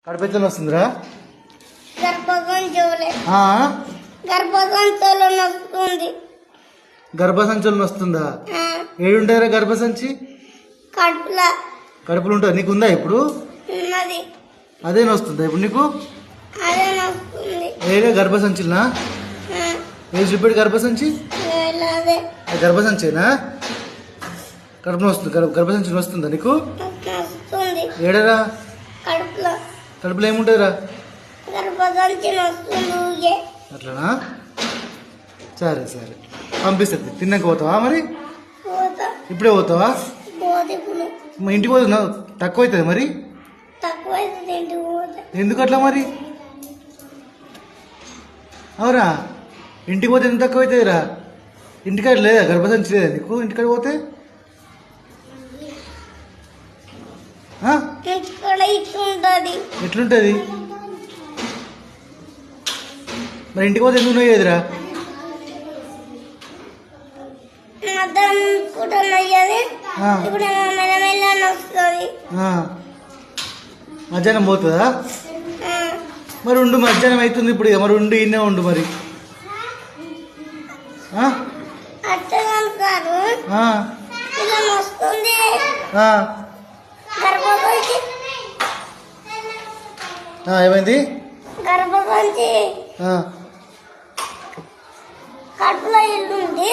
కడుపెత్తలు వస్తుందిరా? గర్భసంచులు వస్తుందా? ఏడుంటారా గర్భసంచి? కడుపులు ఉంటుంది. నీకు ఉందా ఇప్పుడు? అదే వస్తుందా ఇప్పుడు నీకు? ఏదే గర్భసంచులనా? ఏ చూపెట్టి గర్భసంచి? గర్భసంచేనా? కడుపున వస్తుంది. గర్భసంచి వస్తుందా నీకు? ఏడరా? కడుపులో ఏముంటుందిరా? అట్లనా? సరే సరే పంపిస్తుంది. తిన్నాక పోతావా మరి? ఇప్పుడే పోతావా? ఇంటికి పోతున్నా తక్కువ అవుతుంది మరి? ఎందుకు అట్లా మరి? అవురా? ఇంటికి పోతే ఎంత తక్కువ అవుతుందిరా? ఇంటికాడ లేదా గర్భసంచి లేదా నీకు? ఇంటికాడ పోతే ఎట్లుంటది మరి? ఇంటికి పోతే ఎందుకు నొయ్యేదిరా? మధ్యాహ్నం పోతుందా? మరి ఉండు, మధ్యాహ్నం అవుతుంది ఇప్పుడు. మరి ఉండు, ఇన్నే ఉండు మరి. ఏమైంది? కడుపులో ఇల్లు ఉంది.